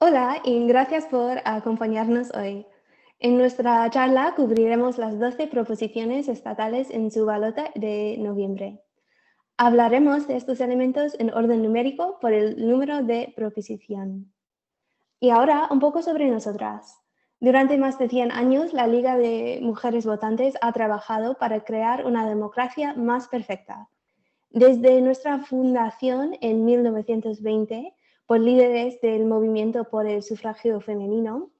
Hola y gracias por acompañarnos hoy. En nuestra charla cubriremos las 12 proposiciones estatales en su balota de noviembre. Hablaremos de estos elementos en orden numérico por el número de proposición. Y ahora un poco sobre nosotras. Durante más de 100 años, la Liga de Mujeres Votantes ha trabajado para crear una democracia más perfecta. Desde nuestra fundación en 1920, por líderes del movimiento por el sufragio femenino,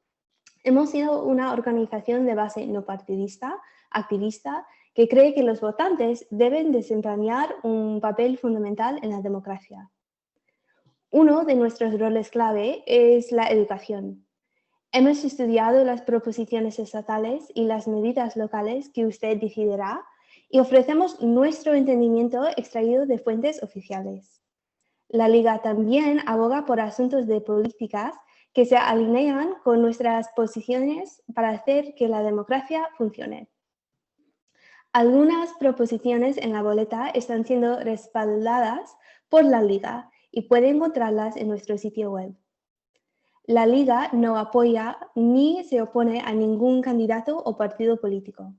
hemos sido una organización de base no partidista, activista, que cree que los votantes deben desempeñar un papel fundamental en la democracia. Uno de nuestros roles clave es la educación. Hemos estudiado las proposiciones estatales y las medidas locales que usted decidirá y ofrecemos nuestro entendimiento extraído de fuentes oficiales. La Liga también aboga por asuntos de políticas que se alinean con nuestras posiciones para hacer que la democracia funcione. Algunas proposiciones en la boleta están siendo respaldadas por la Liga y puede encontrarlas en nuestro sitio web. La Liga no apoya ni se opone a ningún candidato o partido político.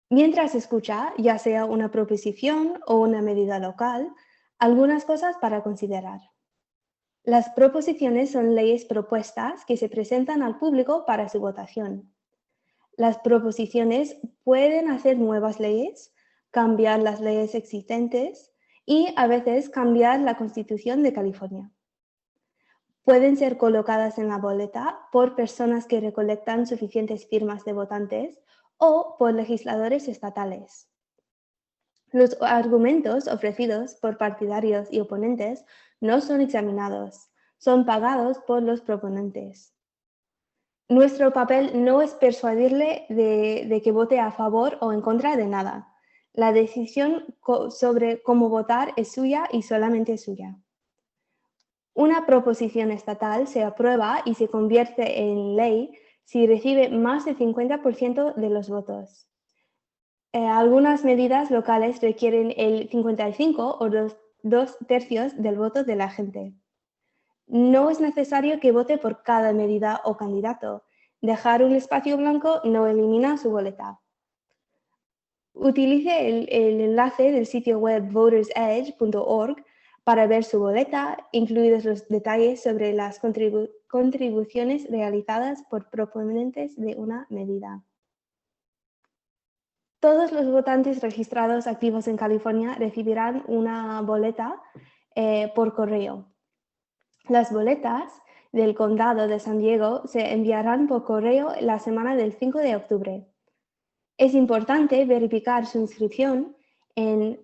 Mientras escucha, ya sea una proposición o una medida local, algunas cosas para considerar. Las proposiciones son leyes propuestas que se presentan al público para su votación. Las proposiciones pueden hacer nuevas leyes, cambiar las leyes existentes y a veces cambiar la Constitución de California. Pueden ser colocadas en la boleta por personas que recolectan suficientes firmas de votantes o por legisladores estatales. Los argumentos ofrecidos por partidarios y oponentes no son examinados, son pagados por los proponentes. Nuestro papel no es persuadirle de que vote a favor o en contra de nada. La decisión sobre cómo votar es suya y solamente suya. Una proposición estatal se aprueba y se convierte en ley si recibe más del 50% de los votos. Algunas medidas locales requieren el 55 o dos tercios del voto de la gente. No es necesario que vote por cada medida o candidato. Dejar un espacio blanco no elimina su boleta. Utilice el enlace del sitio web votersedge.org para ver su boleta, incluidos los detalles sobre las contribuciones realizadas por proponentes de una medida. Todos los votantes registrados activos en California recibirán una boleta por correo. Las boletas del condado de San Diego se enviarán por correo la semana del 5 de octubre. Es importante verificar su inscripción en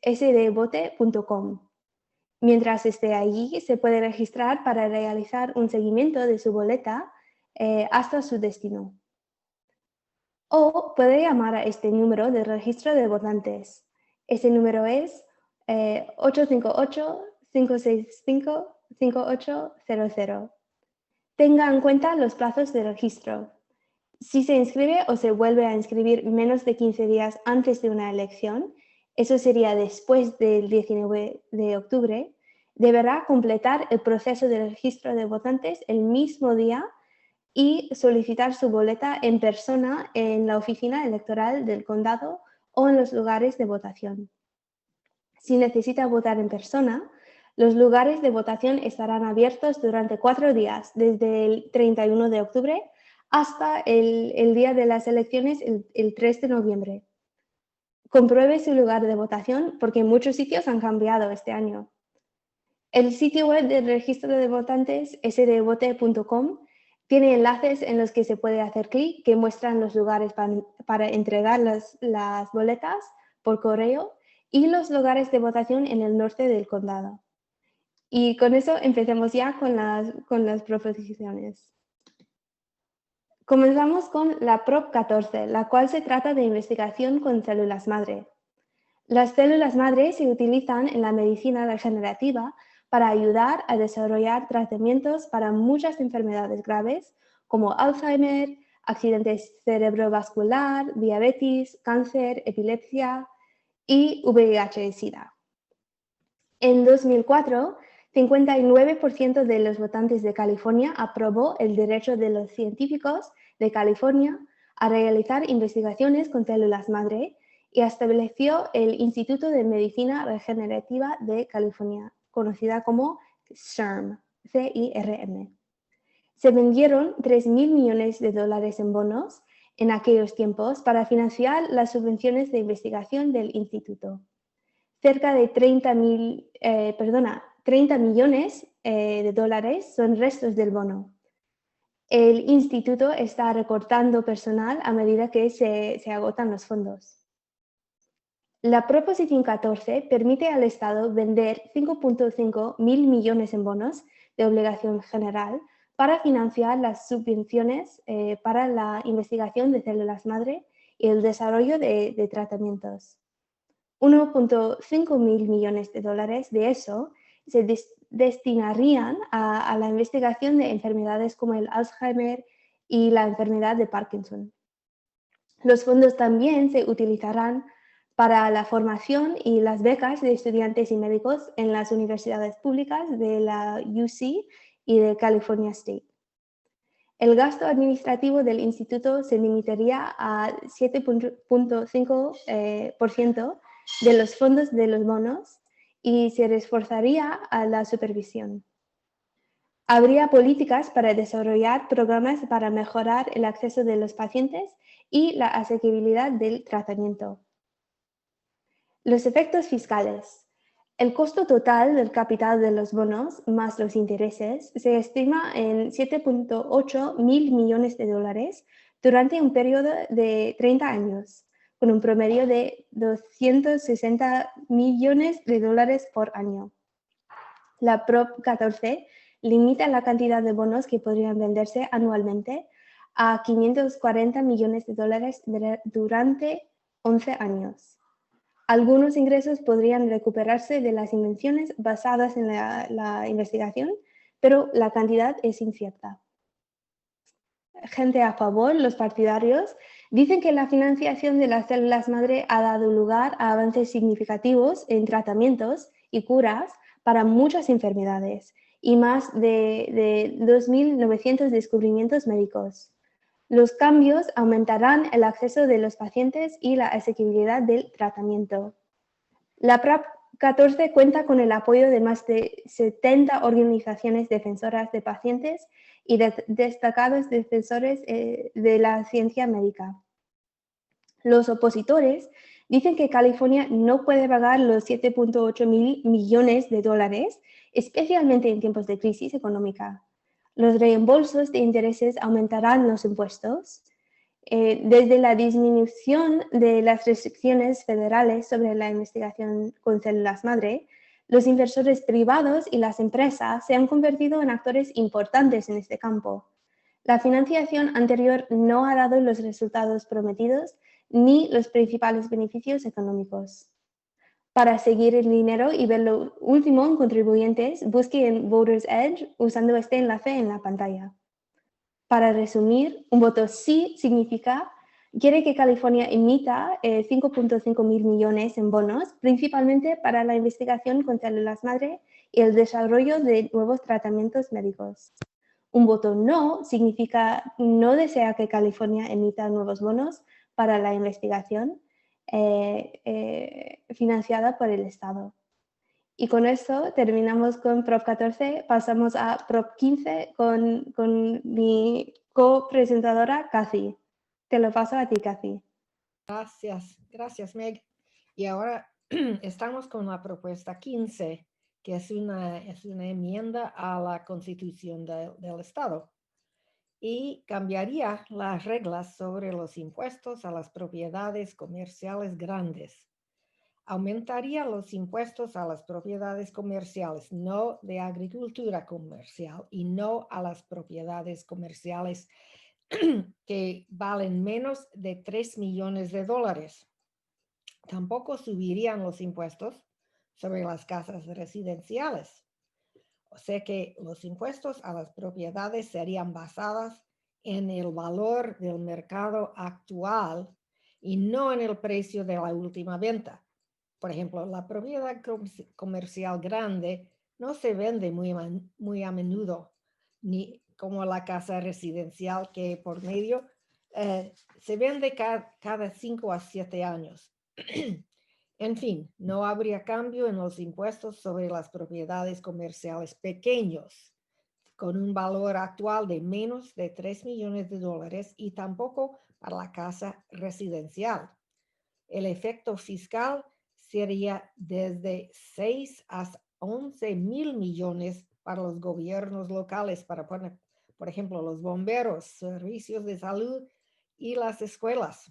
sdvote.com. Mientras esté allí, se puede registrar para realizar un seguimiento de su boleta hasta su destino. O puede llamar a este número de registro de votantes. Este número es 858-565-5800. Tenga en cuenta los plazos de registro. Si se inscribe o se vuelve a inscribir menos de 15 días antes de una elección, eso sería después del 19 de octubre, deberá completar el proceso de registro de votantes el mismo día y solicitar su boleta en persona en la oficina electoral del condado o en los lugares de votación. Si necesita votar en persona, los lugares de votación estarán abiertos durante 4 días, desde el 31 de octubre hasta el día de las elecciones, el 3 de noviembre. Compruebe su lugar de votación porque muchos sitios han cambiado este año. El sitio web del registro de votantes, sdvote.com, tiene enlaces en los que se puede hacer clic que muestran los lugares para entregar las boletas por correo y los lugares de votación en el norte del condado. Y con eso empecemos ya con las proposiciones. Comenzamos con la Prop 14, la cual se trata de investigación con células madre. Las células madre se utilizan en la medicina regenerativa para ayudar a desarrollar tratamientos para muchas enfermedades graves como Alzheimer, accidentes cerebrovascular, diabetes, cáncer, epilepsia y VIH-Sida. En 2004, 59% de los votantes de California aprobó el derecho de los científicos de California a realizar investigaciones con células madre y estableció el Instituto de Medicina Regenerativa de California, conocida como CIRM, CIRM. Se vendieron 3.000 millones de dólares en bonos en aquellos tiempos para financiar las subvenciones de investigación del instituto. Cerca de 30 millones de dólares son restos del bono. El instituto está recortando personal a medida que se agotan los fondos. La Proposición 14 permite al Estado vender 5.5 mil millones en bonos de obligación general para financiar las subvenciones para la investigación de células madre y el desarrollo de tratamientos. 1.5 mil millones de dólares de eso se destinarían a la investigación de enfermedades como el Alzheimer y la enfermedad de Parkinson. Los fondos también se utilizarán para la formación y las becas de estudiantes y médicos en las universidades públicas de la UC y de California State. El gasto administrativo del instituto se limitaría a 7.5% de los fondos de los bonos y se reforzaría a la supervisión. Habría políticas para desarrollar programas para mejorar el acceso de los pacientes y la asequibilidad del tratamiento. Los efectos fiscales. El costo total del capital de los bonos más los intereses se estima en 7.8 mil millones de dólares durante un periodo de 30 años, con un promedio de 260 millones de dólares por año. La Prop 14 limita la cantidad de bonos que podrían venderse anualmente a 540 millones de dólares durante 11 años. Algunos ingresos podrían recuperarse de las invenciones basadas en la investigación, pero la cantidad es incierta. Gente a favor, los partidarios, dicen que la financiación de las células madre ha dado lugar a avances significativos en tratamientos y curas para muchas enfermedades y más de 2.900 descubrimientos médicos. Los cambios aumentarán el acceso de los pacientes y la asequibilidad del tratamiento. La Prop 14 cuenta con el apoyo de más de 70 organizaciones defensoras de pacientes y destacados defensores de la ciencia médica. Los opositores dicen que California no puede pagar los 7.8 mil millones de dólares, especialmente en tiempos de crisis económica. Los reembolsos de intereses aumentarán los impuestos. Desde la disminución de las restricciones federales sobre la investigación con células madre, los inversores privados y las empresas se han convertido en actores importantes en este campo. La financiación anterior no ha dado los resultados prometidos ni los principales beneficios económicos. Para seguir el dinero y ver lo último en contribuyentes, busque en Voters Edge usando este enlace en la pantalla. Para resumir, un voto sí significa quiere que California emita 5.5 mil millones en bonos, principalmente para la investigación con células madre y el desarrollo de nuevos tratamientos médicos. Un voto no significa no desea que California emita nuevos bonos para la investigación financiada por el Estado. Y con eso terminamos con Prop 14, pasamos a Prop 15 con mi copresentadora, Kathy. Te lo paso a ti, Kathy. Gracias, Meg. Y ahora estamos con la propuesta 15, que es una enmienda a la Constitución del Estado y cambiaría las reglas sobre los impuestos a las propiedades comerciales grandes. Aumentaría los impuestos a las propiedades comerciales, no de agricultura comercial y no a las propiedades comerciales que valen menos de 3 millones de dólares. Tampoco subirían los impuestos sobre las casas residenciales. O sea que los impuestos a las propiedades serían basadas en el valor del mercado actual y no en el precio de la última venta. por ejemplo, la propiedad comercial grande no se vende muy a menudo, ni como la casa residencial que por medio se vende cada 5 a 7 años. En fin, no habría cambio en los impuestos sobre las propiedades comerciales pequeños, con un valor actual de menos de $3 millones y tampoco para la casa residencial. El efecto fiscal sería desde 6 a 11 mil millones para los gobiernos locales, para poner, por ejemplo, los bomberos, servicios de salud y las escuelas.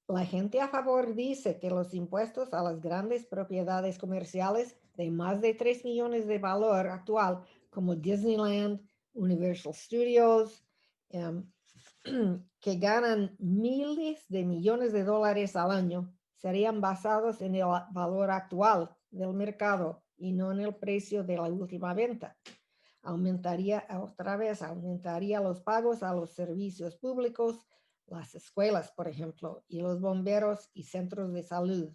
La gente a favor dice que los impuestos a las grandes propiedades comerciales de más de 3 millones de valor actual, como Disneyland, Universal Studios, que ganan miles de millones de dólares al año, serían basados en el valor actual del mercado y no en el precio de la última venta. Aumentaría los pagos a los servicios públicos, las escuelas, por ejemplo, y los bomberos y centros de salud.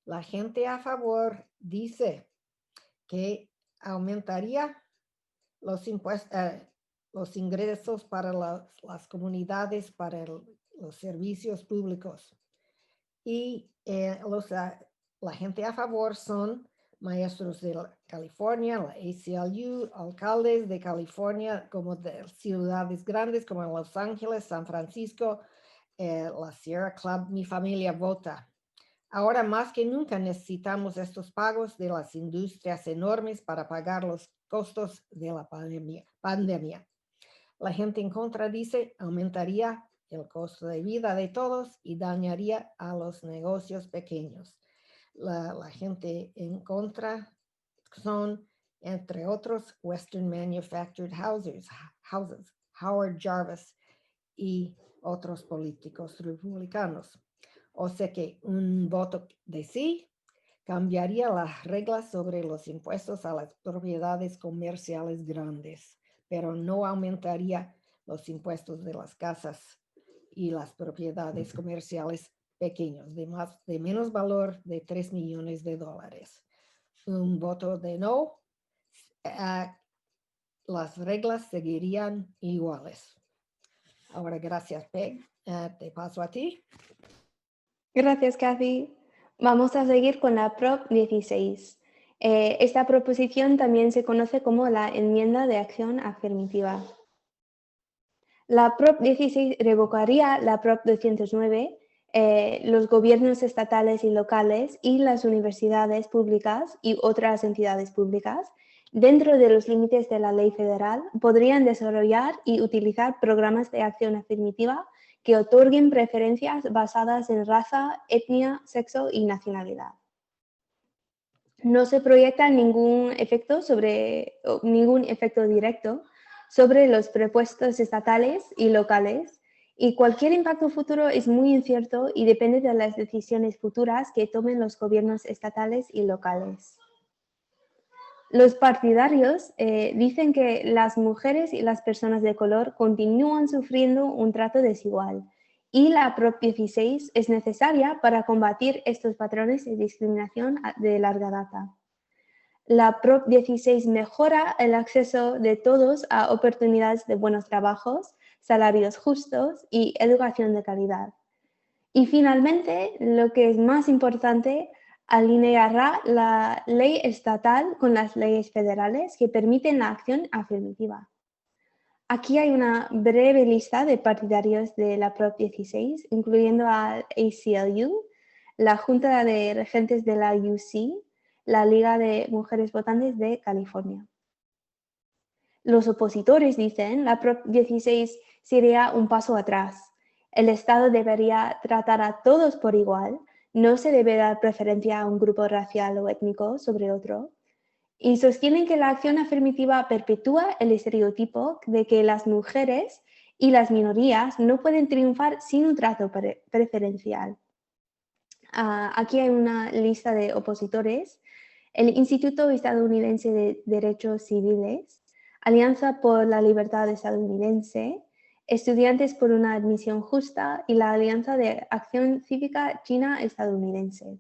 La gente a favor dice que aumentaría los ingresos para las comunidades, para los servicios públicos. Y la gente a favor son maestros de California, la ACLU, alcaldes de California, como de ciudades grandes como Los Ángeles, San Francisco, la Sierra Club, Mi Familia Vota. Ahora más que nunca necesitamos estos pagos de las industrias enormes para pagar los costos de la pandemia. La gente en contra dice aumentaría el costo de vida de todos y dañaría a los negocios pequeños. La gente en contra son, entre otros, Western Manufactured Houses, Howard Jarvis y otros políticos republicanos. O sea que un voto de sí cambiaría las reglas sobre los impuestos a las propiedades comerciales grandes, pero no aumentaría los impuestos de las casas y las propiedades comerciales pequeños, de menos valor de 3 millones de dólares. Un voto de no, las reglas seguirían iguales. Ahora, gracias, Peg. Te paso a ti. Gracias, Kathy. Vamos a seguir con la Prop 16. Esta proposición también se conoce como la Enmienda de Acción Afirmativa. La Prop 16 revocaría la Prop 209. Los gobiernos estatales y locales y las universidades públicas y otras entidades públicas, dentro de los límites de la ley federal, podrían desarrollar y utilizar programas de acción afirmativa que otorguen preferencias basadas en raza, etnia, sexo y nacionalidad. No se proyecta ningún efecto directo sobre los presupuestos estatales y locales, y cualquier impacto futuro es muy incierto y depende de las decisiones futuras que tomen los gobiernos estatales y locales. Los partidarios dicen que las mujeres y las personas de color continúan sufriendo un trato desigual y la Prop 16 es necesaria para combatir estos patrones de discriminación de larga data. La Prop 16 mejora el acceso de todos a oportunidades de buenos trabajos, salarios justos y educación de calidad. Y finalmente, lo que es más importante, alineará la ley estatal con las leyes federales que permiten la acción afirmativa. Aquí hay una breve lista de partidarios de la Prop 16, incluyendo al ACLU, la Junta de Regentes de la UC, la Liga de Mujeres Votantes de California. Los opositores dicen la Prop 16 sería un paso atrás. El Estado debería tratar a todos por igual, no se debe dar preferencia a un grupo racial o étnico sobre otro. Y sostienen que la acción afirmativa perpetúa el estereotipo de que las mujeres y las minorías no pueden triunfar sin un trato preferencial. Aquí hay una lista de opositores. El Instituto Estadounidense de Derechos Civiles, Alianza por la Libertad Estadounidense, Estudiantes por una Admisión Justa y la Alianza de Acción Cívica China-Estadounidense.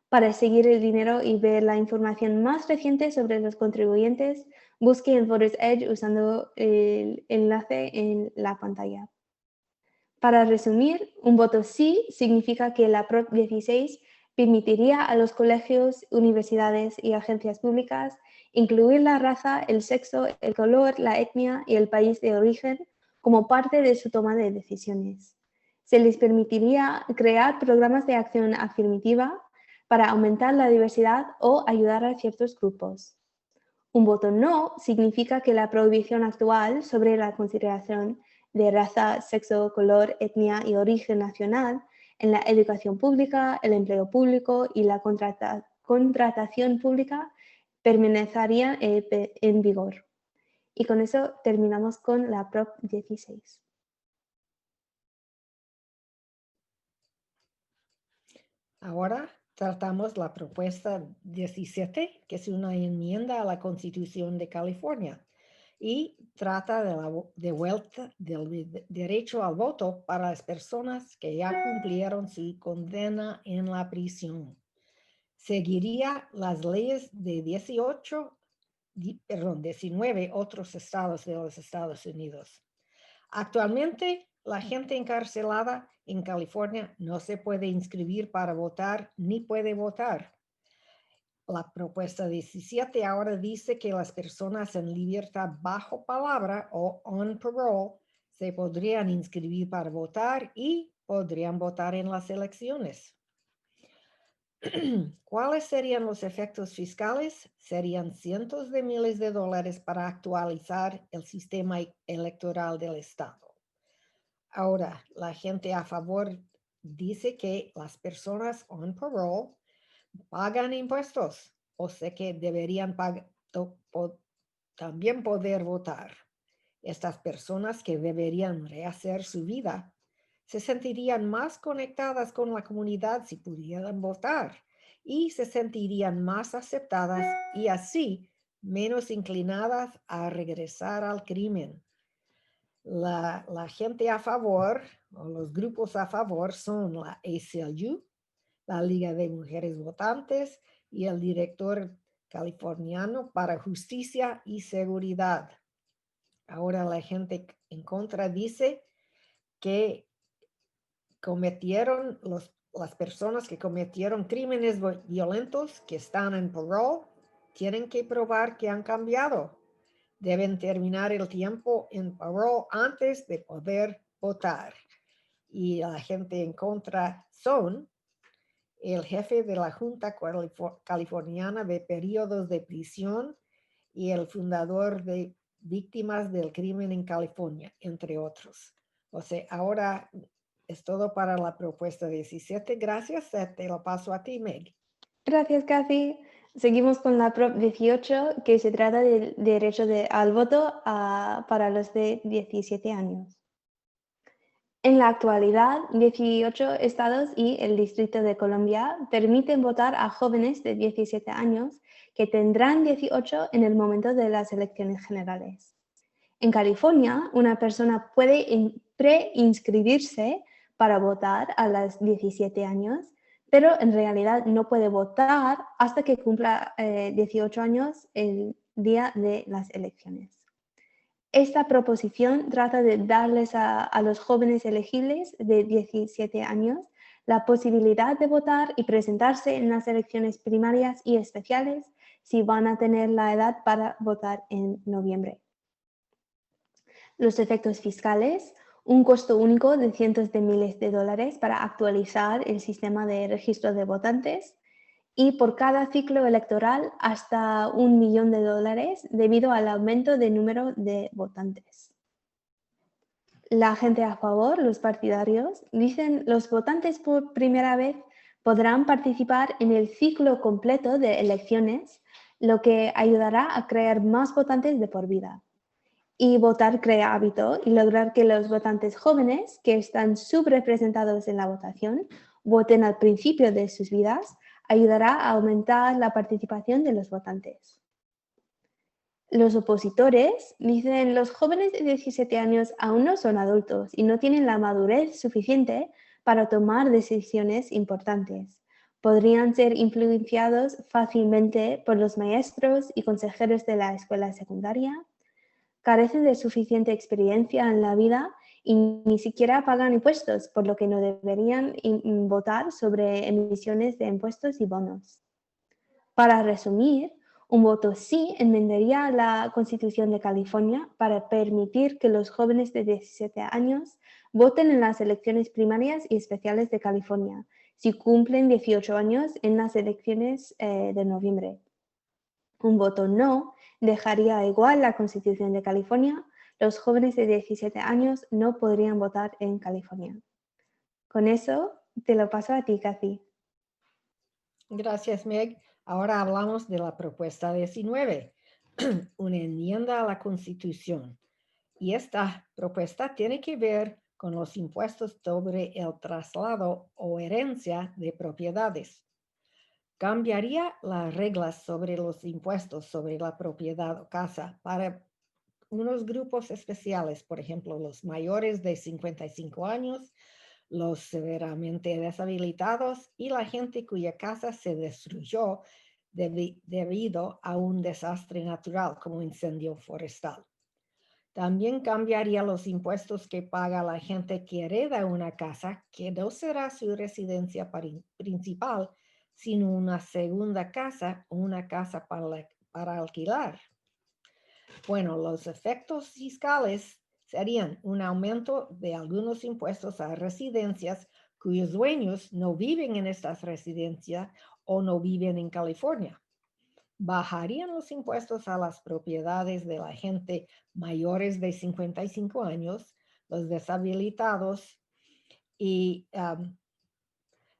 Para seguir el dinero y ver la información más reciente sobre los contribuyentes, busque en Voters Edge usando el enlace en la pantalla. Para resumir, un voto sí significa que la Prop 16 permitiría a los colegios, universidades y agencias públicas incluir la raza, el sexo, el color, la etnia y el país de origen como parte de su toma de decisiones. Se les permitiría crear programas de acción afirmativa para aumentar la diversidad o ayudar a ciertos grupos. Un voto no significa que la prohibición actual sobre la consideración de raza, sexo, color, etnia y origen nacional en la educación pública, el empleo público y la contratación pública permanecerían en vigor. Y con eso terminamos con la Prop 16. Ahora tratamos la propuesta 17, que es una enmienda a la Constitución de California y trata de la vuelta del derecho al voto para las personas que ya cumplieron su condena en la prisión. Seguiría las leyes de 19 otros estados de los Estados Unidos. Actualmente, la gente encarcelada en California no se puede inscribir para votar ni puede votar. La propuesta 17 ahora dice que las personas en libertad bajo palabra o on parole se podrían inscribir para votar y podrían votar en las elecciones. ¿Cuáles serían los efectos fiscales? Serían cientos de miles de dólares para actualizar el sistema electoral del estado. Ahora, la gente a favor dice que las personas on parole pagan impuestos, o sea que deberían también poder votar. Estas personas que deberían rehacer su vida se sentirían más conectadas con la comunidad si pudieran votar y se sentirían más aceptadas y así menos inclinadas a regresar al crimen. La gente a favor, o los grupos a favor, son la ACLU, la Liga de Mujeres Votantes y el director californiano para Justicia y Seguridad. Ahora la gente en contra dice que las personas que cometieron crímenes violentos que están en parole tienen que probar que han cambiado. Deben terminar el tiempo en parole antes de poder votar. Y la gente en contra son el jefe de la Junta Californiana de Periodos de Prisión y el fundador de Víctimas del Crimen en California, entre otros. O sea, ahora es todo para la propuesta 17. Gracias. Te lo paso a ti, Meg. Gracias, Kathy. Seguimos con la Prop 18, que se trata del derecho al voto para los de 17 años. En la actualidad, 18 estados y el Distrito de Columbia permiten votar a jóvenes de 17 años que tendrán 18 en el momento de las elecciones generales. En California, una persona puede preinscribirse para votar a los 17 años, pero en realidad no puede votar hasta que cumpla 18 años el día de las elecciones. Esta proposición trata de darles a los jóvenes elegibles de 17 años la posibilidad de votar y presentarse en las elecciones primarias y especiales si van a tener la edad para votar en noviembre. Los efectos fiscales: un costo único de cientos de miles de dólares para actualizar el sistema de registro de votantes y por cada ciclo electoral hasta $1 millón debido al aumento de número de votantes. La gente a favor, los partidarios, dicen los votantes por primera vez podrán participar en el ciclo completo de elecciones, lo que ayudará a crear más votantes de por vida. Y votar crea hábito y lograr que los votantes jóvenes, que están subrepresentados en la votación, voten al principio de sus vidas, ayudará a aumentar la participación de los votantes. Los opositores dicen los jóvenes de 17 años aún no son adultos y no tienen la madurez suficiente para tomar decisiones importantes. Podrían ser influenciados fácilmente por los maestros y consejeros de la escuela secundaria, carecen de suficiente experiencia en la vida y ni siquiera pagan impuestos, por lo que no deberían votar sobre emisiones de impuestos y bonos. Para resumir, un voto sí enmendaría la Constitución de California para permitir que los jóvenes de 17 años voten en las elecciones primarias y especiales de California, si cumplen 18 años en las elecciones de noviembre. Un voto no dejaría igual la Constitución de California. Los jóvenes de 17 años no podrían votar en California. Con eso, te lo paso a ti, Kathy. Gracias, Meg. Ahora hablamos de la propuesta 19, una enmienda a la Constitución. Y esta propuesta tiene que ver con los impuestos sobre el traslado o herencia de propiedades. Cambiaría las reglas sobre los impuestos sobre la propiedad o casa para unos grupos especiales, por ejemplo, los mayores de 55 años, los severamente deshabilitados y la gente cuya casa se destruyó debido a un desastre natural como incendio forestal. También cambiaría los impuestos que paga la gente que hereda una casa que no será su residencia principal, sino una segunda casa o una casa para alquilar. Bueno, los efectos fiscales serían un aumento de algunos impuestos a residencias cuyos dueños no viven en estas residencias o no viven en California. Bajarían los impuestos a las propiedades de la gente mayores de 55 años, los deshabilitados y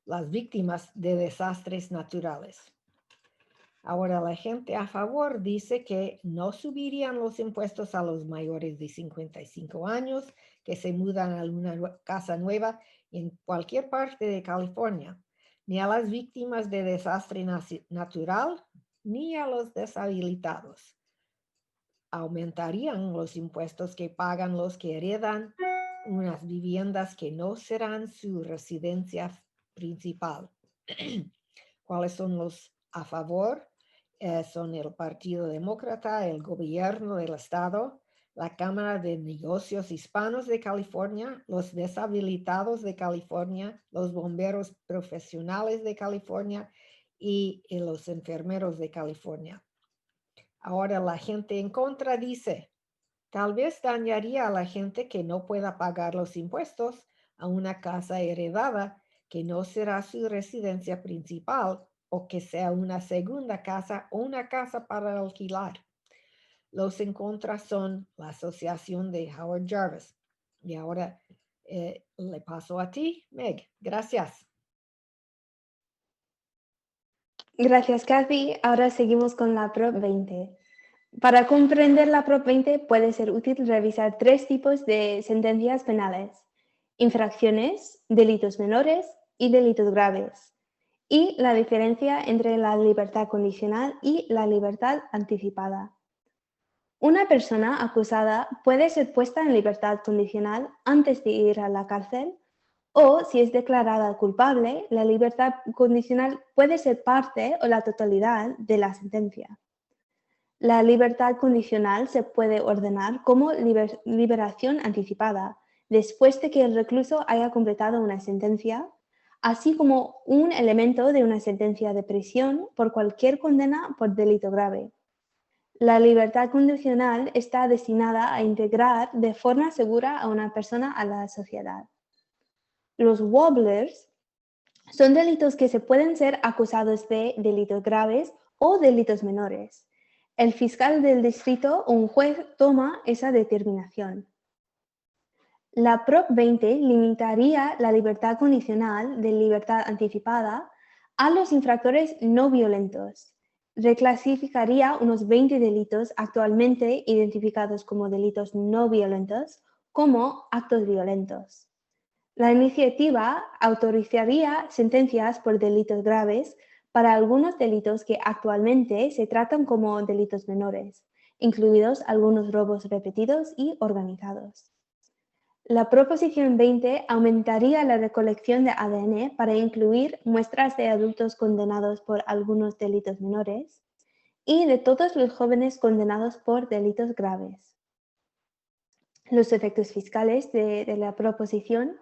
las víctimas de desastres naturales. Ahora, la gente a favor dice que no subirían los impuestos a los mayores de 55 años que se mudan a una casa nueva en cualquier parte de California, ni a las víctimas de desastre natural, ni a los deshabilitados. Aumentarían los impuestos que pagan los que heredan unas viviendas que no serán su residencia principal. ¿Cuáles son los a favor? Son el Partido Demócrata, el Gobierno del Estado, la Cámara de Negocios Hispanos de California, los deshabilitados de California, los bomberos profesionales de California y los enfermeros de California. Ahora la gente en contra dice, tal vez dañaría a la gente que no pueda pagar los impuestos a una casa heredada que no será su residencia principal o que sea una segunda casa o una casa para alquilar. Los en contra son la asociación de Howard Jarvis. Y ahora le paso a ti, Meg. Gracias. Gracias, Kathy. Ahora seguimos con la Prop 20. Para comprender la Prop 20 puede ser útil revisar 3 tipos de sentencias penales: infracciones, delitos menores y delitos graves, y la diferencia entre la libertad condicional y la libertad anticipada. Una persona acusada puede ser puesta en libertad condicional antes de ir a la cárcel, o si es declarada culpable, la libertad condicional puede ser parte o la totalidad de la sentencia. La libertad condicional se puede ordenar como liberación anticipada, después de que el recluso haya completado una sentencia, así como un elemento de una sentencia de prisión por cualquier condena por delito grave. La libertad condicional está destinada a integrar de forma segura a una persona a la sociedad. Los wobblers son delitos que se pueden ser acusados de delitos graves o delitos menores. El fiscal del distrito o un juez toma esa determinación. La Prop 20 limitaría la libertad condicional de libertad anticipada a los infractores no violentos. Reclasificaría unos 20 delitos actualmente identificados como delitos no violentos como actos violentos. La iniciativa autorizaría sentencias por delitos graves para algunos delitos que actualmente se tratan como delitos menores, incluidos algunos robos repetidos y organizados. La proposición 20 aumentaría la recolección de ADN para incluir muestras de adultos condenados por algunos delitos menores y de todos los jóvenes condenados por delitos graves. Los efectos fiscales de la proposición: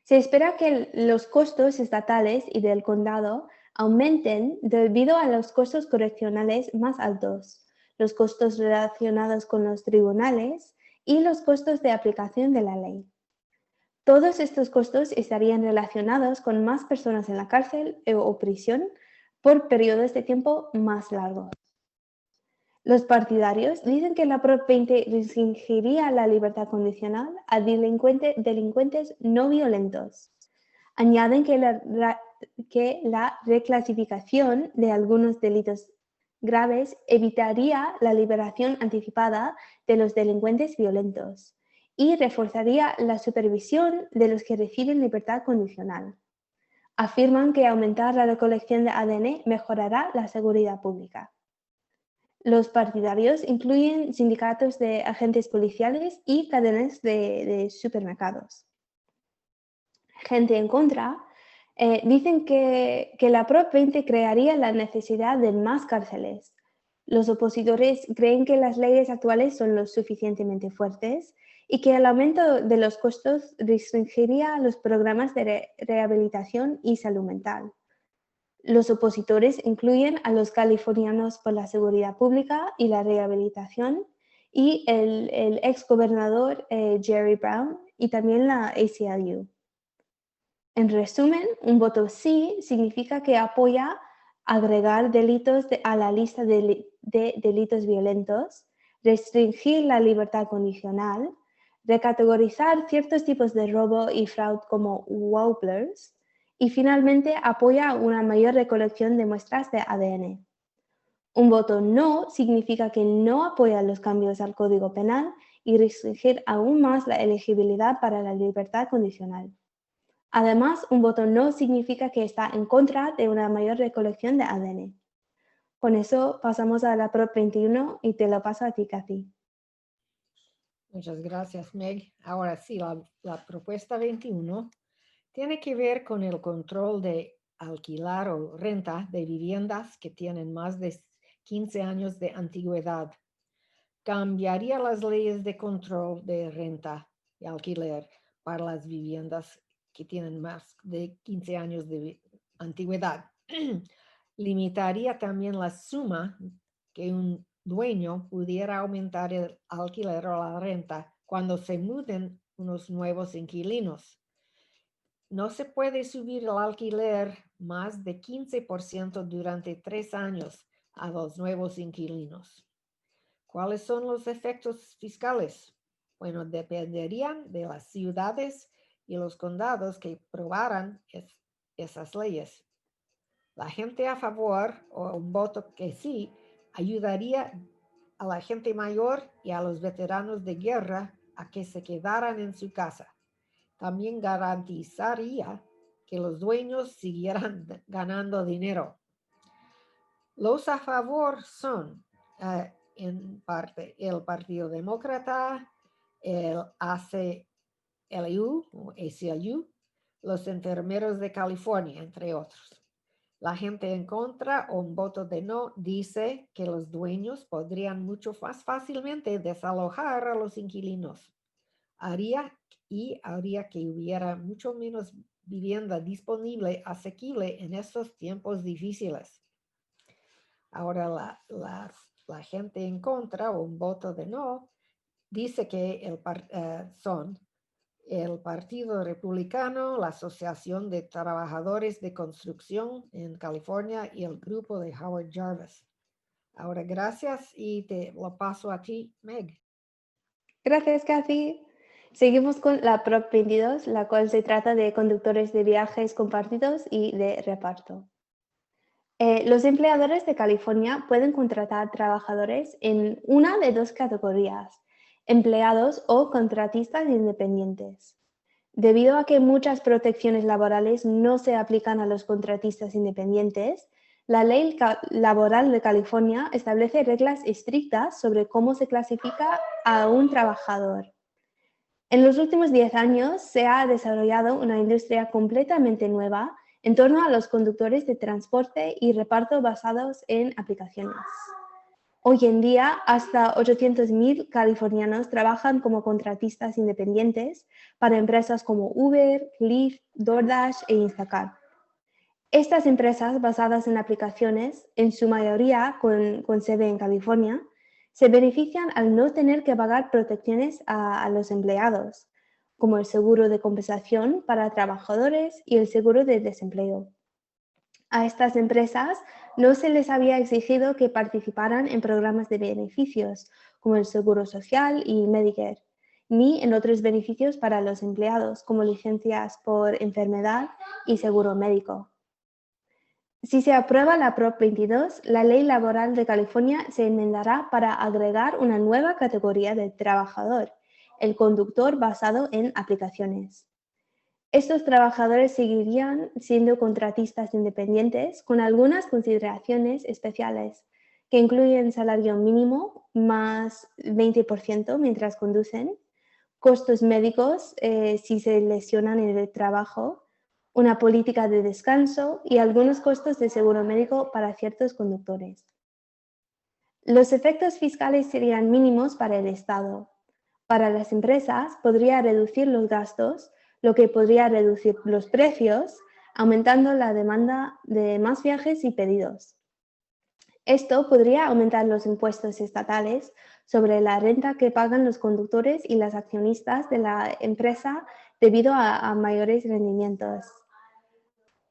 se espera que los costos estatales y del condado aumenten debido a los costos correccionales más altos, los costos relacionados con los tribunales y los costos de aplicación de la ley. Todos estos costos estarían relacionados con más personas en la cárcel o prisión por periodos de tiempo más largos. Los partidarios dicen que la Prop 20 restringiría la libertad condicional a delincuentes no violentos. Añaden que la reclasificación de algunos delitos graves evitaría la liberación anticipada de los delincuentes violentos y reforzaría la supervisión de los que reciben libertad condicional. Afirman que aumentar la recolección de ADN mejorará la seguridad pública. Los partidarios incluyen sindicatos de agentes policiales y cadenas de supermercados. Gente en contra dicen que la Prop 20 crearía la necesidad de más cárceles. Los opositores creen que las leyes actuales son lo suficientemente fuertes y que el aumento de los costos restringiría los programas de rehabilitación y salud mental. Los opositores incluyen a los californianos por la seguridad pública y la rehabilitación y el exgobernador Jerry Brown y también la ACLU. En resumen, un voto sí significa que apoya agregar delitos a la lista de delitos violentos, restringir la libertad condicional, recategorizar ciertos tipos de robo y fraude como wobblers y finalmente apoya una mayor recolección de muestras de ADN. Un voto no significa que no apoya los cambios al Código Penal y restringir aún más la elegibilidad para la libertad condicional. Además, un voto no significa que está en contra de una mayor recolección de ADN. Con eso pasamos a la Prop 21 y te lo paso a ti, Kathy. Muchas gracias, Meg. Ahora sí, la propuesta 21 tiene que ver con el control de alquilar o renta de viviendas que tienen más de 15 años de antigüedad. Cambiaría las leyes de control de renta y alquiler para las viviendas que tienen más de 15 años de antigüedad. Limitaría también la suma que un dueño pudiera aumentar el alquiler o la renta cuando se muden unos nuevos inquilinos. No se puede subir el alquiler más de 15% durante 3 años a los nuevos inquilinos. ¿Cuáles son los efectos fiscales? Bueno, dependerían de las ciudades y los condados que aprobaran esas leyes. La gente a favor o un voto que sí ayudaría a la gente mayor y a los veteranos de guerra a que se quedaran en su casa. También garantizaría que los dueños siguieran ganando dinero. Los a favor son, en parte, el Partido Demócrata, el ACLU, o ACLU, los enfermeros de California, entre otros. La gente en contra o un voto de no dice que los dueños podrían mucho más fácilmente desalojar a los inquilinos. Haría que hubiera mucho menos vivienda disponible, asequible en estos tiempos difíciles. Ahora la gente en contra o un voto de no dice que son el Partido Republicano, la Asociación de Trabajadores de Construcción en California y el grupo de Howard Jarvis. Ahora, gracias y te lo paso a ti, Meg. Gracias, Kathy. Seguimos con la Prop 22, la cual se trata de conductores de viajes compartidos y de reparto. Los empleadores de California pueden contratar trabajadores en una de dos categorías: empleados o contratistas independientes. Debido a que muchas protecciones laborales no se aplican a los contratistas independientes, La Ley Laboral de California establece reglas estrictas sobre cómo se clasifica a un trabajador. En los últimos 10 años se ha desarrollado una industria completamente nueva en torno a los conductores de transporte y reparto basados en aplicaciones. Hoy en día, hasta 800.000 californianos trabajan como contratistas independientes para empresas como Uber, Lyft, DoorDash e Instacart. Estas empresas basadas en aplicaciones, en su mayoría con sede en California, se benefician al no tener que pagar protecciones a los empleados, como el seguro de compensación para trabajadores y el seguro de desempleo. A estas empresas no se les había exigido que participaran en programas de beneficios, como el Seguro Social y Medicare, ni en otros beneficios para los empleados, como licencias por enfermedad y seguro médico. Si se aprueba la Prop 22, la Ley Laboral de California se enmendará para agregar una nueva categoría de trabajador, el conductor basado en aplicaciones. Estos trabajadores seguirían siendo contratistas independientes con algunas consideraciones especiales, que incluyen salario mínimo más 20% mientras conducen, costos médicos si se lesionan en el trabajo, una política de descanso y algunos costos de seguro médico para ciertos conductores. Los efectos fiscales serían mínimos para el Estado. Para las empresas podría reducir los gastos, lo que podría reducir los precios, aumentando la demanda de más viajes y pedidos. Esto podría aumentar los impuestos estatales sobre la renta que pagan los conductores y las accionistas de la empresa debido a mayores rendimientos.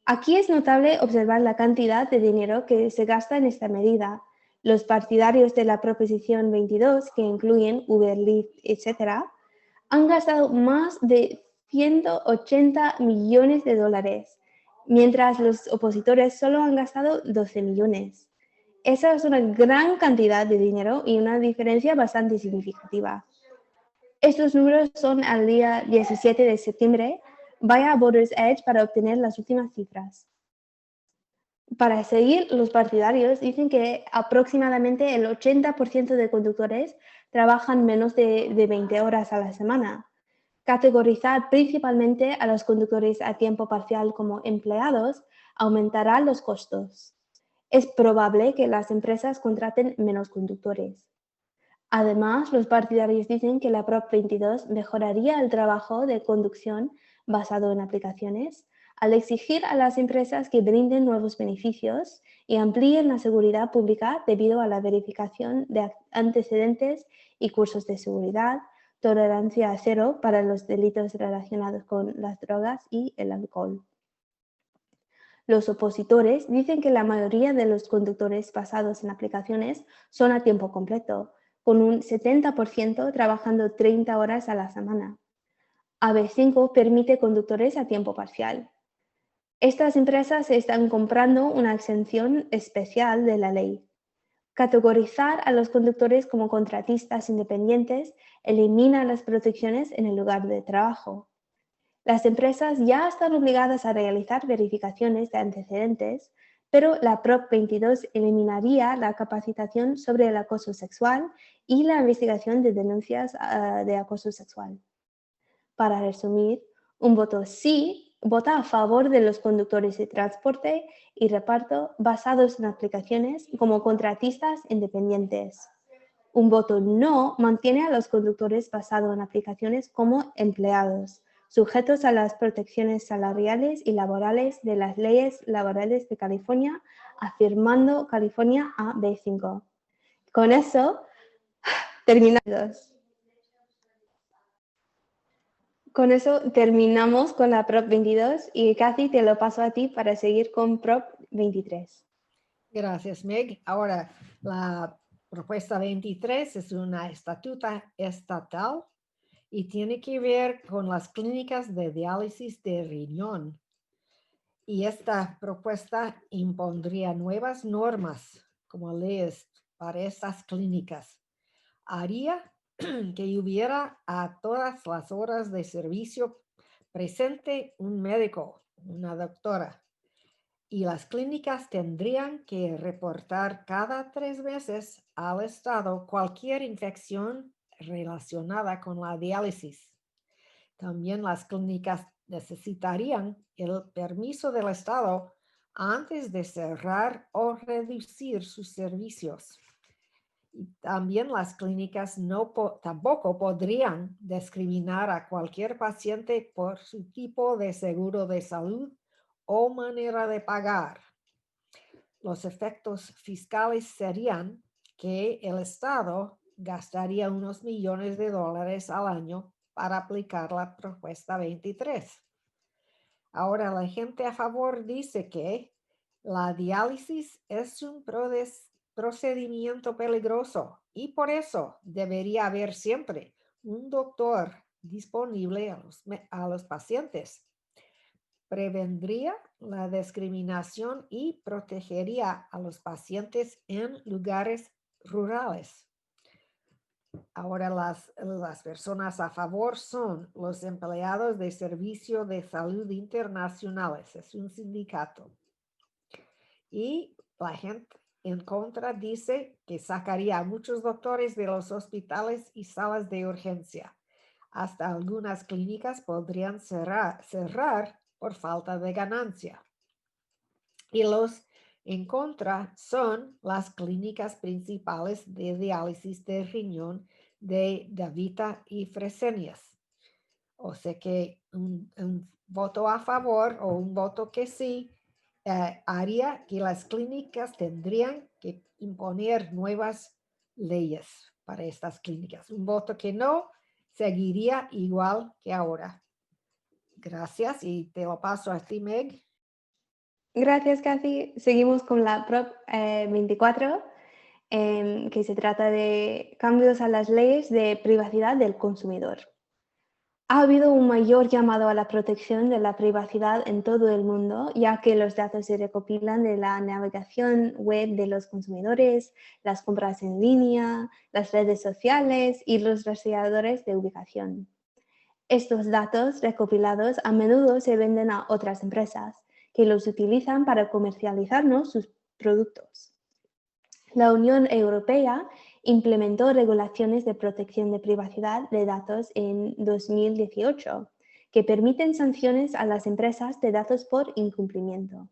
Aquí es notable observar la cantidad de dinero que se gasta en esta medida. Los partidarios de la Proposición 22, que incluyen Uber, Lyft, etc., han gastado más de 180 millones de dólares, mientras los opositores solo han gastado 12 millones. Esa es una gran cantidad de dinero y una diferencia bastante significativa. Estos números son al día 17 de septiembre. Vaya a Voters Edge para obtener las últimas cifras. Para seguir, los partidarios dicen que aproximadamente el 80% de conductores trabajan menos de 20 horas a la semana. Categorizar principalmente a los conductores a tiempo parcial como empleados aumentará los costos. Es probable que las empresas contraten menos conductores. Además, los partidarios dicen que la Prop 22 mejoraría el trabajo de conducción basado en aplicaciones al exigir a las empresas que brinden nuevos beneficios y amplíen la seguridad pública debido a la verificación de antecedentes y cursos de seguridad, tolerancia cero para los delitos relacionados con las drogas y el alcohol. Los opositores dicen que la mayoría de los conductores basados en aplicaciones son a tiempo completo, con un 70% trabajando 30 horas a la semana. AB5 permite conductores a tiempo parcial. Estas empresas están comprando una exención especial de la ley. Categorizar a los conductores como contratistas independientes elimina las protecciones en el lugar de trabajo. Las empresas ya están obligadas a realizar verificaciones de antecedentes, pero la Prop 22 eliminaría la capacitación sobre el acoso sexual y la investigación de denuncias de acoso sexual. Para resumir, un voto sí vota a favor de los conductores de transporte y reparto basados en aplicaciones como contratistas independientes. Un voto no mantiene a los conductores basados en aplicaciones como empleados, sujetos a las protecciones salariales y laborales de las leyes laborales de California, afirmando California AB5. Con eso, terminamos. Con eso terminamos con la Prop 22 y Kathy, te lo paso a ti para seguir con Prop 23. Gracias, Meg. Ahora, la propuesta 23 es una estatuta estatal y tiene que ver con las clínicas de diálisis de riñón. Y esta propuesta impondría nuevas normas como leyes para estas clínicas. Haría que hubiera a todas las horas de servicio presente un médico, una doctora. y las clínicas tendrían que reportar cada 3 meses al Estado cualquier infección relacionada con la diálisis. También las clínicas necesitarían el permiso del Estado antes de cerrar o reducir sus servicios. Y también las clínicas tampoco podrían discriminar a cualquier paciente por su tipo de seguro de salud o manera de pagar. Los efectos fiscales serían que el Estado gastaría unos millones de dólares al año para aplicar la propuesta 23. Ahora, la gente a favor dice que la diálisis es un procedimiento peligroso y por eso debería haber siempre un doctor disponible a los pacientes. Prevendría la discriminación y protegería a los pacientes en lugares rurales. Ahora las personas a favor son los empleados de Servicio de Salud Internacionales, es un sindicato. Y la gente en contra dice que sacaría a muchos doctores de los hospitales y salas de urgencia. Hasta algunas clínicas podrían cerrar por falta de ganancia. Y los en contra son las clínicas principales de diálisis de riñón de Davita y Fresenius. O sea que un voto a favor o un voto que sí haría que las clínicas tendrían que imponer nuevas leyes para estas clínicas. Un voto que no seguiría igual que ahora. Gracias y te lo paso a ti, Meg. Gracias, Kathy. Seguimos con la Prop 24, que se trata de cambios a las leyes de privacidad del consumidor. Ha habido un mayor llamado a la protección de la privacidad en todo el mundo, ya que los datos se recopilan de la navegación web de los consumidores, las compras en línea, las redes sociales y los rastreadores de ubicación. Estos datos recopilados a menudo se venden a otras empresas, que los utilizan para comercializarnos sus productos. La Unión Europea implementó regulaciones de protección de privacidad de datos en 2018, que permiten sanciones a las empresas de datos por incumplimiento.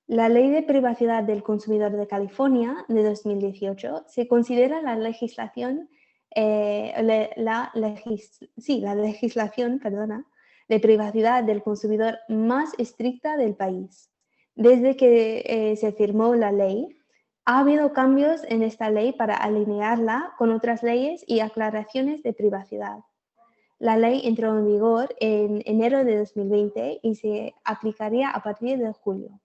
La Ley de Privacidad del Consumidor de California de 2018 se considera la legislación de privacidad del consumidor más estricta del país. Desde que se firmó la ley, ha habido cambios en esta ley para alinearla con otras leyes y aclaraciones de privacidad. La ley entró en vigor en enero de 2020 y se aplicaría a partir de julio.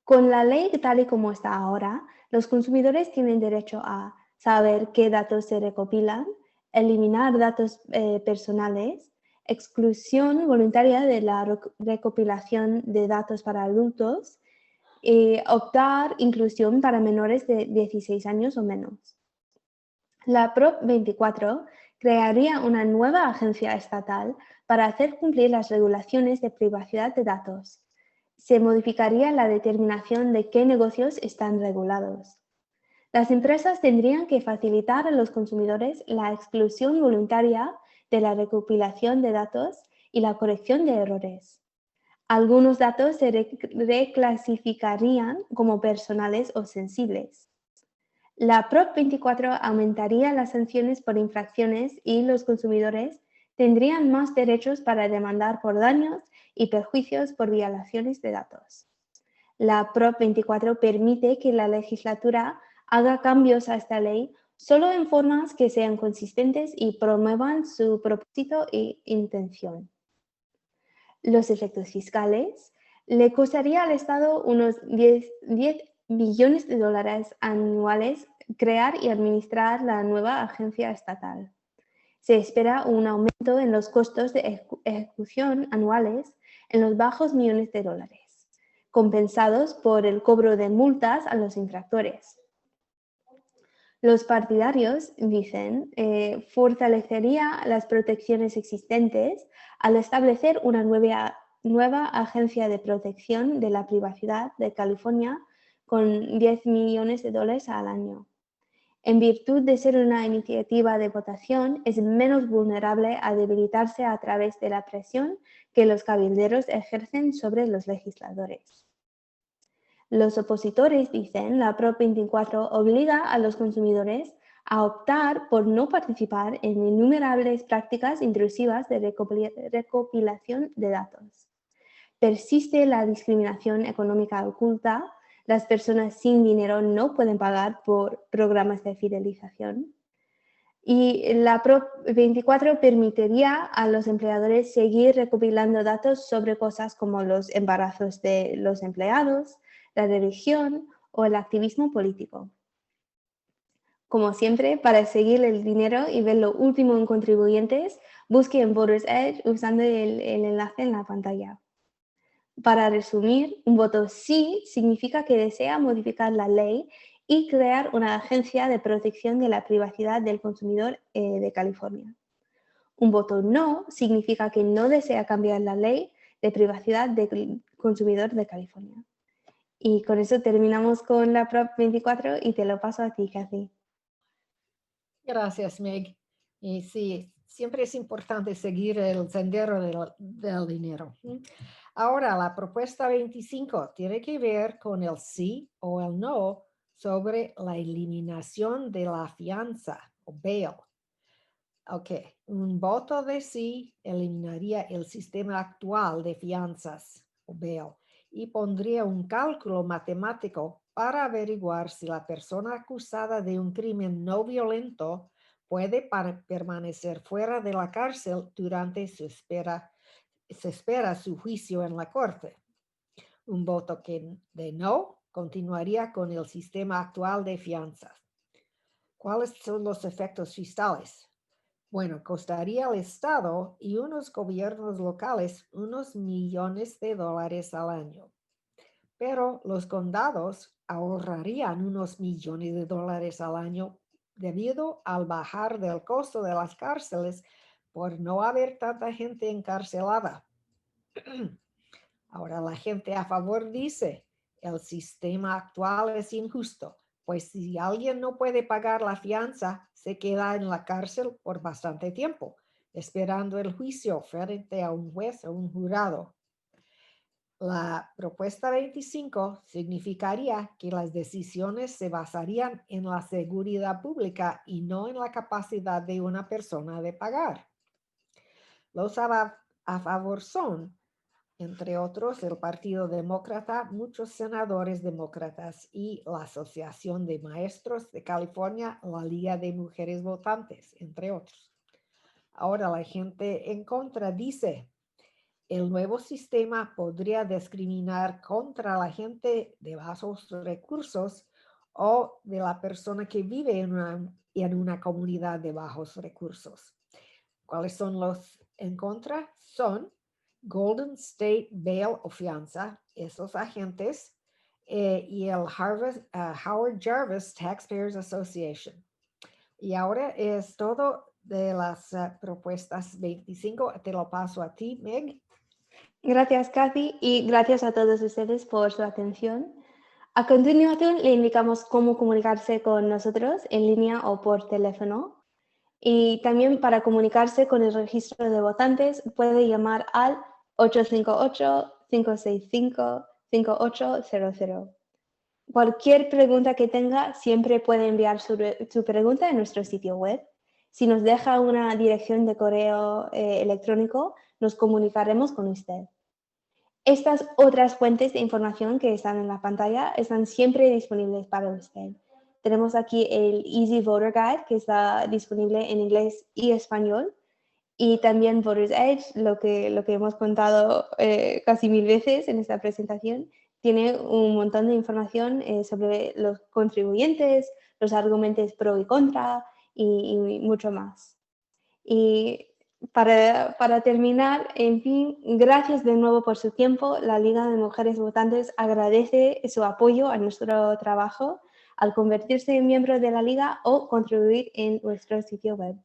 Con la ley tal y como está ahora, los consumidores tienen derecho a saber qué datos se recopilan, eliminar datos personales, exclusión voluntaria de la recopilación de datos para adultos y optar inclusión para menores de 16 años o menos. La Prop 24 crearía una nueva agencia estatal para hacer cumplir las regulaciones de privacidad de datos. Se modificaría la determinación de qué negocios están regulados. Las empresas tendrían que facilitar a los consumidores la exclusión voluntaria de la recopilación de datos y la corrección de errores. Algunos datos se reclasificarían como personales o sensibles. La Prop 24 aumentaría las sanciones por infracciones y los consumidores tendrían más derechos para demandar por daños y perjuicios por violaciones de datos. La Prop 24 permite que la legislatura haga cambios a esta ley solo en formas que sean consistentes y promuevan su propósito e intención. Los efectos fiscales le costaría al Estado unos 10 billones de dólares anuales crear y administrar la nueva agencia estatal. Se espera un aumento en los costos de ejecución anuales en los bajos millones de dólares, compensados por el cobro de multas a los infractores. Los partidarios dicen fortalecería las protecciones existentes al establecer una nueva nueva Agencia de Protección de la Privacidad de California con $10 millones al año. En virtud de ser una iniciativa de votación, es menos vulnerable a debilitarse a través de la presión que los cabilderos ejercen sobre los legisladores. Los opositores dicen la Prop 24 obliga a los consumidores a optar por no participar en innumerables prácticas intrusivas de recopilación de datos. Persiste la discriminación económica oculta. Las personas sin dinero no pueden pagar por programas de fidelización. Y la Prop 24 permitiría a los empleadores seguir recopilando datos sobre cosas como los embarazos de los empleados, la religión o el activismo político. Como siempre, para seguir el dinero y ver lo último en contribuyentes, busque en Voters Edge usando el enlace en la pantalla. Para resumir, un voto sí significa que desea modificar la ley y crear una agencia de protección de la privacidad del consumidor de California. Un voto no significa que no desea cambiar la ley de privacidad del consumidor de California. Y con eso terminamos con la Prop 24 y te lo paso a ti, Kathy. Gracias, Meg. Y sí, siempre es importante seguir el sendero del dinero. Ahora, la propuesta 25 tiene que ver con el sí o el no sobre la eliminación de la fianza o bail. Ok, un voto de sí eliminaría el sistema actual de fianzas o bail y pondría un cálculo matemático para averiguar si la persona acusada de un crimen no violento puede permanecer fuera de la cárcel durante se espera su juicio en la corte. Un voto de no continuaría con el sistema actual de fianzas. ¿Cuáles son los efectos fiscales? Bueno, costaría al Estado y unos gobiernos locales unos millones de dólares al año. Pero los condados ahorrarían unos millones de dólares al año debido al bajar del costo de las cárceles por no haber tanta gente encarcelada. Ahora la gente a favor dice, el sistema actual es injusto, pues si alguien no puede pagar la fianza, se queda en la cárcel por bastante tiempo, esperando el juicio frente a un juez o un jurado. La propuesta 25 significaría que las decisiones se basarían en la seguridad pública y no en la capacidad de una persona de pagar. Los a favor son, entre otros, el Partido Demócrata, muchos senadores demócratas y la Asociación de Maestros de California, la Liga de Mujeres Votantes, entre otros. Ahora la gente en contra dice, el nuevo sistema podría discriminar contra la gente de bajos recursos o de la persona que vive en una comunidad de bajos recursos. ¿Cuáles son los en contra? Son Golden State Bail o fianza, esos agentes, y el Howard Jarvis Taxpayers Association. Y ahora es todo de las propuestas 25. Te lo paso a ti, Meg. Gracias, Kathy, y gracias a todos ustedes por su atención. A continuación, le indicamos cómo comunicarse con nosotros en línea o por teléfono. Y también para comunicarse con el registro de votantes puede llamar al 858-565-5800. Cualquier pregunta que tenga, siempre puede enviar su pregunta en nuestro sitio web. Si nos deja una dirección de correo electrónico, nos comunicaremos con usted. Estas otras fuentes de información que están en la pantalla están siempre disponibles para usted. Tenemos aquí el Easy Voter Guide, que está disponible en inglés y español. Y también Voters Edge, lo que hemos contado casi 1000 veces en esta presentación, tiene un montón de información sobre los contribuyentes, los argumentos pro y contra y mucho más. Y para terminar, en fin, gracias de nuevo por su tiempo. La Liga de Mujeres Votantes agradece su apoyo a nuestro trabajo al convertirse en miembro de la Liga o contribuir en nuestro sitio web.